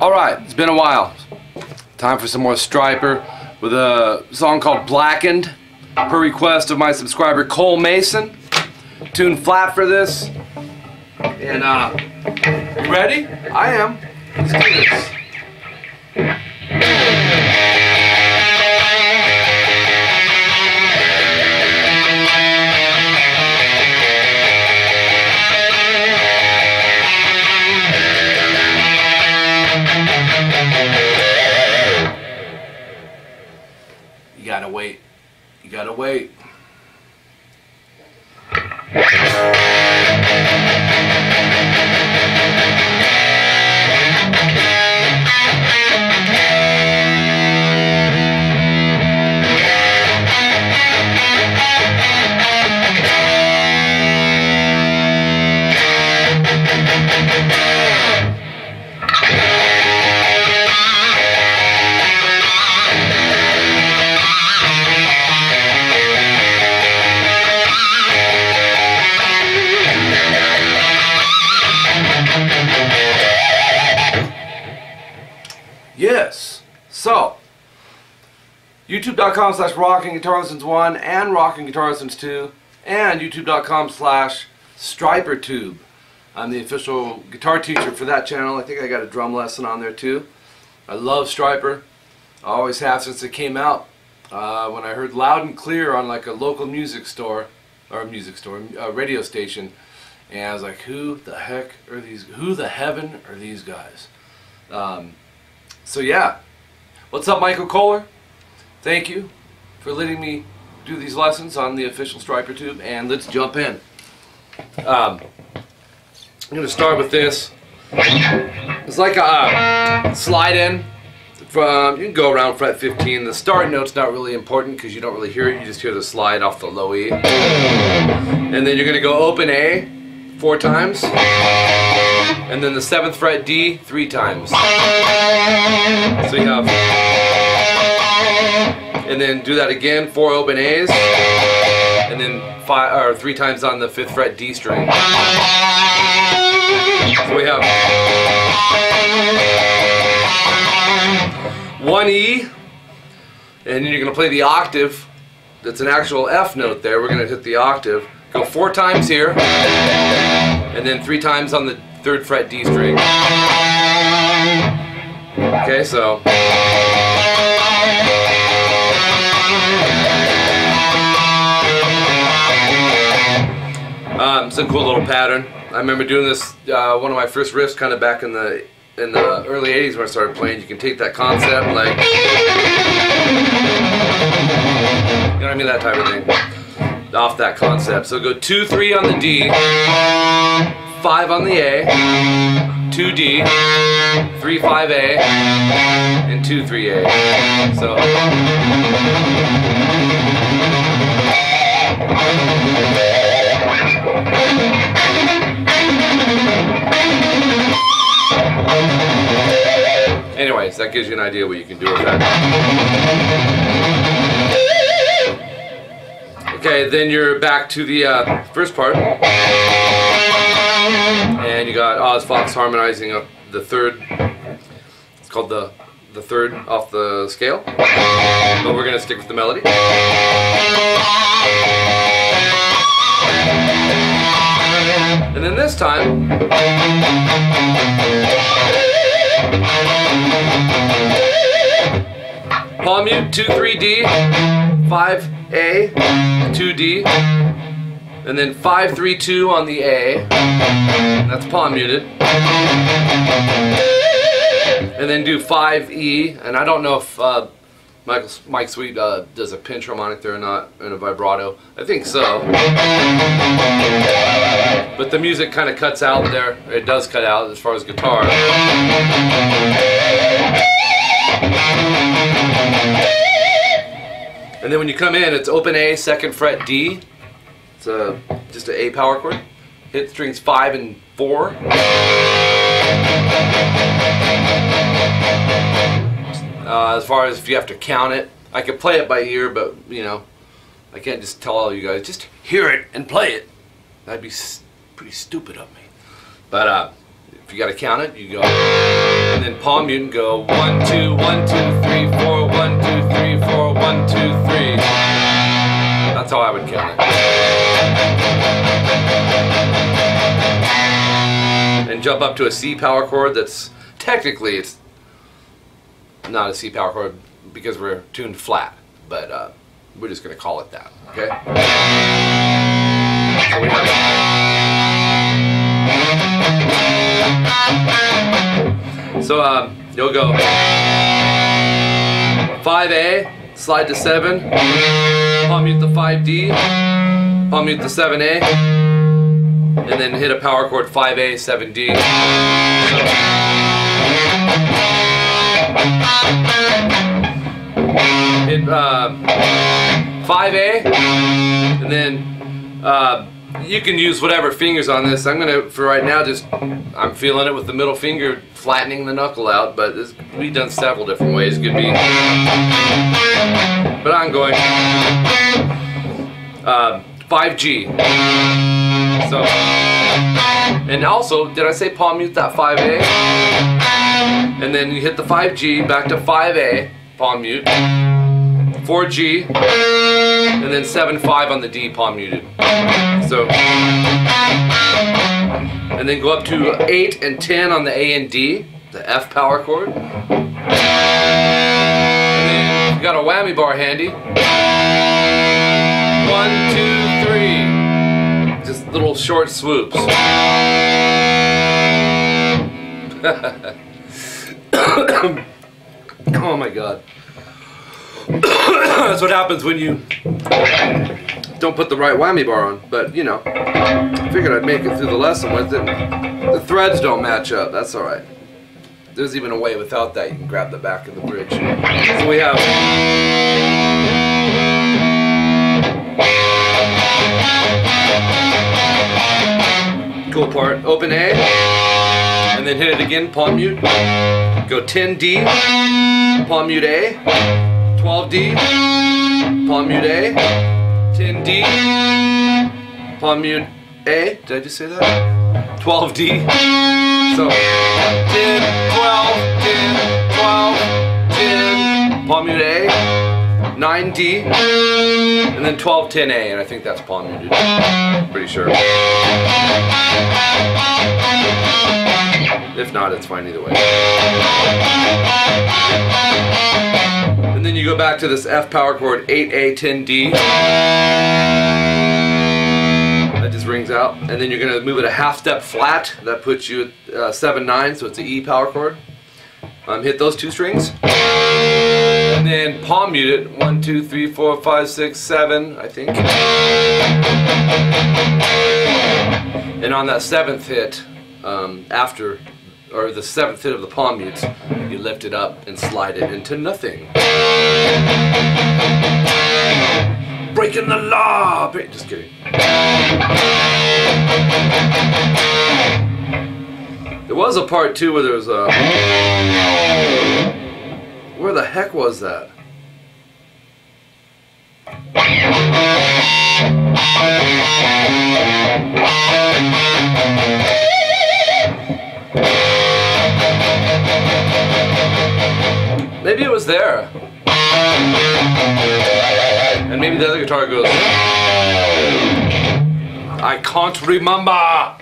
Alright, it's been a while. Time for some more Stryper with a song called Blackened, per request of my subscriber Cole Mason. Tuned flat for this. And you ready? I am. Let's do this. You gotta wait. You gotta wait. Yes, so youtube.com/rockinguitarlessons1 and rockinguitarlessons2 and youtube.com/StryperTube. I'm the official guitar teacher for that channel. I think I got a drum lesson on there too. I love Stryper. I always have since it came out. When I heard loud and clear on like a local radio station, and I was like, who the heck are these? Who the heaven are these guys? So yeah, what's up, 𝐂𝐿𝐄𝐒𝐄? Thank you for letting me do these lessons on the official Stryper Tube, and let's jump in. I'm going to start with this. It's like a slide in. From, you can go around fret 15. The start note's not really important because you don't really hear it. You just hear the slide off the low E. And then you're going to go open A 4 times. And then the 7th fret D 3 times. So you have, and then do that again, 4 open A's, and then 3 times on the 5th fret D string. So we have 1 E, and you're going to play the octave. That's an actual F note there. We're going to hit the octave. Go 4 times here, and then 3 times on the 3rd fret D string. Okay, so it's a cool little pattern. I remember doing this, one of my first riffs kind of back in the early 80s when I started playing. You can take that concept, like, you know what I mean, that type of thing, off that concept. So go 2, 3 on the D, 5 on the A, 2 D, 3, 5 A, and 2, 3 A. So anyways, that gives you an idea what you can do with that. Okay, then you're back to the first part. And you got 𝐂𝐍𝐒 harmonizing up the 3rd. It's called the 3rd off the scale. But we're going to stick with the melody. And then this time, palm mute, 2, 3 D, 5 A, 2 D, and then 5, 3, 2 on the A. That's palm muted. And then do 5 E, and I don't know if 𝐿𝐿 does a pinch harmonic there or not, and a vibrato. I think so. But the music kind of cuts out there. It does cut out as far as guitar. And then when you come in, it's open A, 2nd fret D. It's just an A power chord. Hit strings 5 and 4. As far as if you have to count it, I could play it by ear, but you know, I can't just tell all you guys, just hear it and play it. That'd be pretty stupid of me. But if you got to count it, you go. and then palm mute and go 1 2 1 2 3 4 1 2 3 4 1 2 3. That's how I would count it. And jump up to a C power chord. That's technically it's not a C power chord because we're tuned flat, but we're just going to call it that. Okay. So we have. So you'll go 5A, slide to 7, palm mute the 5D, palm mute the 7A, and then hit a power chord 5A, 7D. Hit 5A, and then you can use whatever fingers on this. I'm gonna, for right now, I'm feeling it with the middle finger, flattening the knuckle out, but this can be done several different ways. It could be, but I'm going 5G. So, and also, did I say palm mute that 5A? And then you hit the 5G, back to 5A, palm mute, 4G, and then 7-5 on the D, palm muted. So, and then go up to 8 and 10 on the A and D, the F power chord. And then you got a whammy bar handy. 1 2 3, just little short swoops. Oh my God. That's what happens when you don't put the right whammy bar on. But you know, I figured I'd make it through the lesson with it. The threads don't match up. That's alright. There's even a way without that. You can grab the back of the bridge. So we have cool part. Open A, and then hit it again. Palm mute. Go 10D. Palm mute A. 12D, palm mute A, 10D, palm mute A, did I just say that? 12D, so 10, 12, 10, 12, 10, palm mute A, 9D, and then 12, 10A, and I think that's palm muted, pretty sure. If not, it's fine either way. And then you go back to this F power chord, 8A, 10D. That just rings out. And then you're going to move it a half step flat. That puts you at 7-9, so it's an E power chord. Hit those two strings. And then palm mute it. 1, 2, 3, 4, 5, 6, 7, I think. And on that 7th hit, after, or the 7th hit of the palm mutes, you lift it up and slide it into nothing. Breaking the law! Just kidding. There was a part too where there was a... Where the heck was that? Maybe it was there. And maybe the other guitar goes, I can't remember.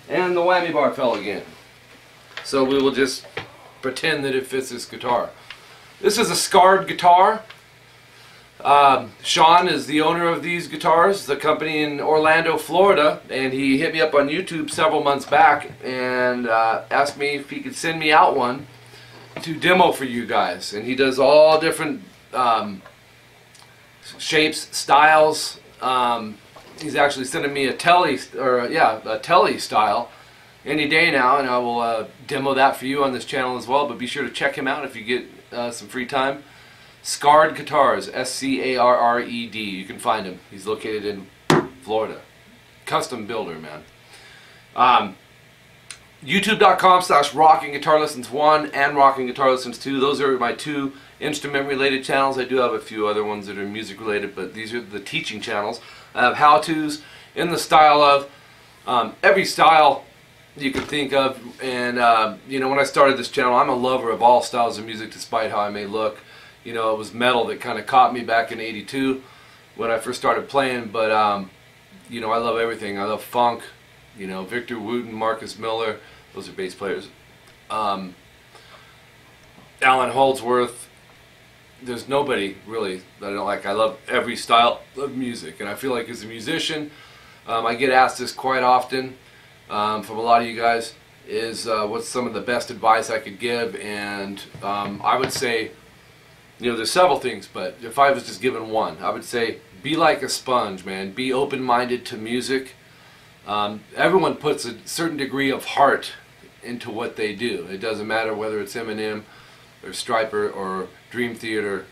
And the whammy bar fell again. So we will just pretend that it fits this guitar. This is a scarred guitar. Sean is the owner of these guitars, the company in Orlando, Florida, and he hit me up on YouTube several months back and asked me if he could send me out one to demo for you guys. And he does all different shapes, styles. He's actually sending me a Telly, a Telly style any day now, and I will demo that for you on this channel as well. But be sure to check him out if you get some free time. Scarred Guitars, S-C-A-R-R-E-D. You can find him. He's located in Florida. Custom builder, man. YouTube.com/RockingGuitarLessons1 and RockingGuitarLessons2. Those are my two instrument-related channels. I do have a few other ones that are music-related, but these are the teaching channels. I have how-tos in the style of every style you can think of. And you know, when I started this channel, I'm a lover of all styles of music, despite how I may look. You know, it was metal that kind of caught me back in '82 when I first started playing. But you know, I love everything. I love funk. You know, Victor Wooten, Marcus Miller, those are bass players. Alan Holdsworth. There's nobody really that I don't like. I love every style of music, and I feel like as a musician, I get asked this quite often from a lot of you guys, is what's some of the best advice I could give. And I would say, you know, there's several things, but if I was just given one, I would say be like a sponge, man. Be open-minded to music. Everyone puts a certain degree of heart into what they do. It doesn't matter whether it's Eminem or Stryper or Dream Theater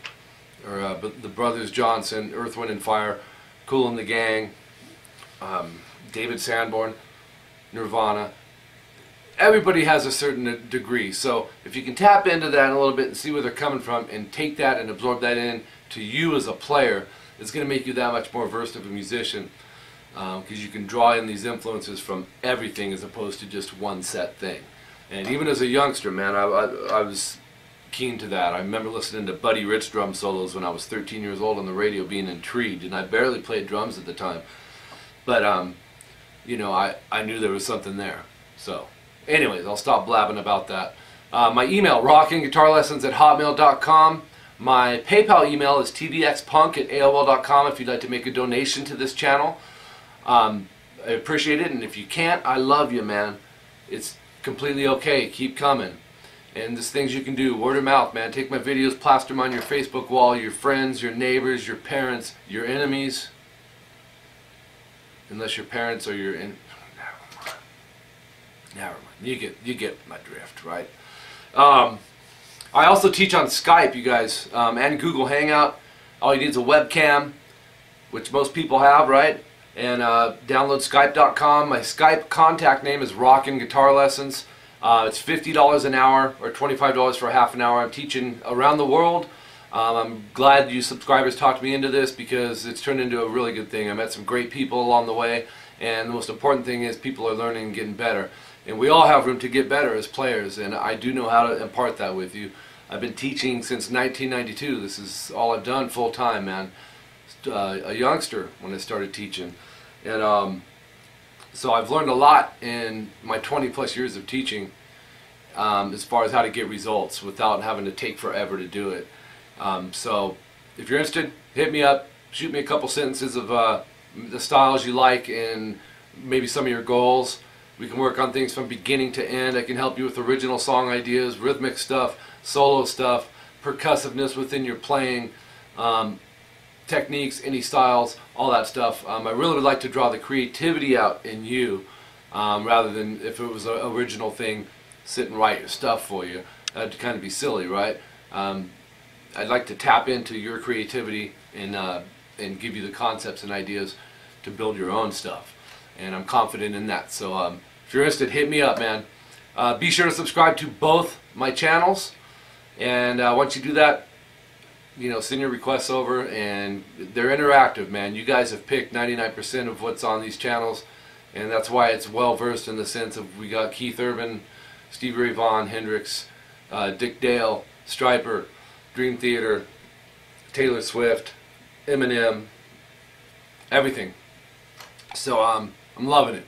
or the Brothers Johnson, Earth, Wind and Fire, Kool and the Gang, David Sanborn, Nirvana. Everybody has a certain degree. So if you can tap into that a little bit and see where they're coming from and take that and absorb that in to you as a player, it's going to make you that much more versed of a musician. Because you can draw in these influences from everything as opposed to just one set thing. And even as a youngster, man, I was keen to that. I remember listening to Buddy Rich drum solos when I was 13 years old on the radio, being intrigued, and I barely played drums at the time. But you know, I knew there was something there. So anyways, I'll stop blabbing about that. My email, rockinguitarlessons@hotmail.com. My PayPal email is tvxpunk@aol.com if you'd like to make a donation to this channel. I appreciate it, and if you can't, I love you, man. It's completely okay. Keep coming. And there's things you can do. Word of mouth, man. Take my videos, plaster them on your Facebook wall, your friends, your neighbors, your parents, your enemies. Unless your parents are your never mind. You get my drift, right? I also teach on Skype, you guys, and Google Hangout. All you need is a webcam, which most people have, right? And download Skype.com. My Skype contact name is Rockin Guitar Lessons. It's $50 an hour or $25 for half an hour. I'm teaching around the world. I'm glad you subscribers talked me into this because it's turned into a really good thing. I met some great people along the way, and the most important thing is people are learning and getting better. And we all have room to get better as players, and I do know how to impart that with you. I've been teaching since 1992. This is all I've done full time, man. A youngster when I started teaching, and so I've learned a lot in my 20+ years of teaching as far as how to get results without having to take forever to do it. So if you're interested, hit me up, shoot me a couple sentences of the styles you like and maybe some of your goals. We can work on things from beginning to end. I can help you with original song ideas, rhythmic stuff, solo stuff, percussiveness within your playing, techniques, any styles, all that stuff. I really would like to draw the creativity out in you rather than if it was an original thing, sit and write your stuff for you. That'd kind of be silly, right? I'd like to tap into your creativity and give you the concepts and ideas to build your own stuff. And I'm confident in that. So if you're interested, hit me up, man. Be sure to subscribe to both my channels. And once you do that, you know, send your requests over, and they're interactive, man. You guys have picked 99% of what's on these channels, and that's why it's well versed in the sense of we got Keith Urban, Stevie Ray Vaughan, Hendrix, Dick Dale, Stryper, Dream Theater, Taylor Swift, Eminem, everything. So I'm loving it.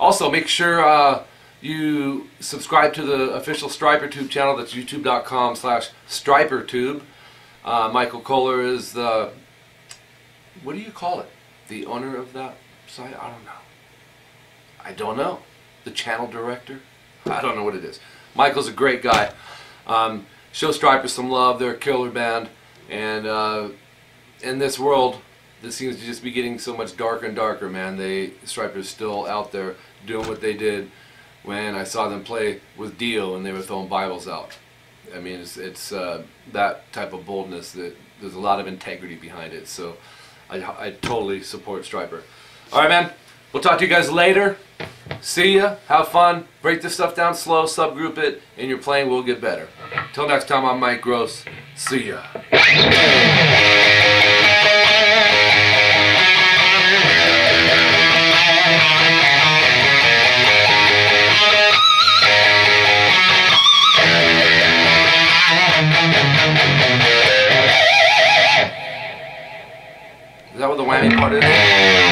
Also, make sure you subscribe to the official StryperTube channel. That's youtube.com/StryperTube. Michael Kohler is the, what do you call it? The owner of that site? I don't know. The channel director? I don't know what it is. Michael's a great guy. Show Stryper some love. They're a killer band. And in this world, this seems to just be getting so much darker and darker, man. Stryper's still out there doing what they did when I saw them play with Dio and they were throwing Bibles out. I mean, it's that type of boldness that there's a lot of integrity behind it. So I totally support Stryper. All right, man. We'll talk to you guys later. See ya. Have fun. Break this stuff down slow. Subgroup it, and your playing will get better. Till next time, I'm Mike Gross. See ya. the whammy part is?